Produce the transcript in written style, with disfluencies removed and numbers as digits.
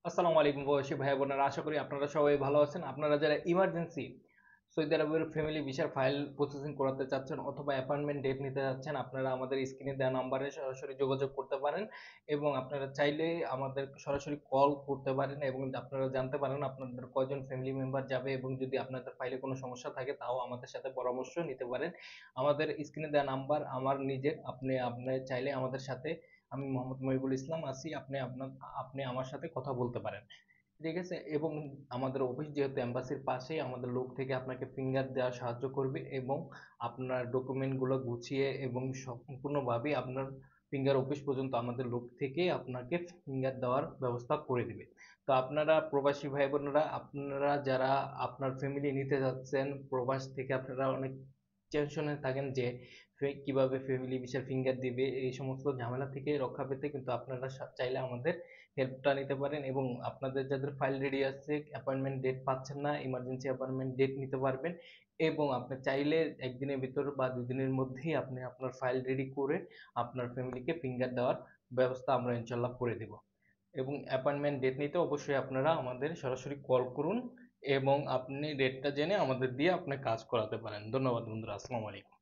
আসসালামু আলাইকুম প্রবাসী ভাই বোনেরা, আশা করি আপনারা সবাই ভালো আছেন। আপনারা যারা ইমার্জেন্সি সৌদি আরবের ফ্যামিলি ভিসার ফাইল প্রসেসিং করাতে চাচ্ছেন অথবা অ্যাপয়েন্টমেন্ট ডেট নিতে যাচ্ছেন, আপনারা আমাদের স্ক্রিনে দেওয়া নাম্বারে সরাসরি যোগাযোগ করতে পারেন এবং আপনারা চাইলে আমাদের সরাসরি কল করতে পারেন এবং আপনারা জানতে পারেন আপনাদের কয়জন ফ্যামিলি মেম্বার যাবে এবং যদি আপনাদের ফাইলে কোনো সমস্যা থাকে তাও আমাদের সাথে পরামর্শ নিতে পারেন। আমাদের স্ক্রিনে দেওয়া নাম্বার আমার নিজের, আপনি চাইলে আমাদের সাথে, আমি মোহাম্মদ মহিবুল ইসলাম আছি, আপনি আমার সাথে কথা বলতে পারেন। ঠিক আছে? এবং আমাদের অফিস যেহেতু এম্বাসির পাশেই, আমাদের লোক থেকে আপনাকে ফিঙ্গার দেওয়া সাহায্য করবে এবং আপনার ডকুমেন্টগুলো গুছিয়ে এবং সম্পূর্ণভাবে আপনার ফিঙ্গার অফিস পর্যন্ত আমাদের লোক থেকে আপনাকে ফিঙ্গার দেওয়ার ব্যবস্থা করে দিবে। তো আপনারা প্রবাসী ভাই বোনেরা, আপনারা যারা আপনার ফ্যামিলি নিতে যাচ্ছেন প্রবাস থেকে, আপনারা অনেক টেনশনে থাকেন যে কিভাবে ফ্যামিলি ভিসার ফিঙ্গার দিবে, এই সমস্ত ঝামেলা থেকে রক্ষা পেতে কিন্তু আপনারা চাইলে আমাদের হেল্পটা নিতে পারেন এবং আপনাদের যাদের ফাইল রেডি আছে, অ্যাপয়েন্টমেন্ট ডেট পাচ্ছেন না, ইমার্জেন্সি অ্যাপয়েন্টমেন্ট ডেট নিতে পারবেন এবং আপনি চাইলে একদিনের ভিতর বা দুদিনের মধ্যেই আপনি আপনার ফাইল রেডি করে আপনার ফ্যামিলিকে ফিঙ্গার দেওয়ার ব্যবস্থা আমরা ইনশাল্লাহ করে দেব। এবং অ্যাপয়েন্টমেন্ট ডেট নিতে অবশ্যই আপনারা আমাদের সরাসরি কল করুন এবং আপনি ডেটটা জেনে আমাদের দিয়ে আপনি কাজ করাতে পারেন। ধন্যবাদ বন্ধুরা, আসসালামু আলাইকুম।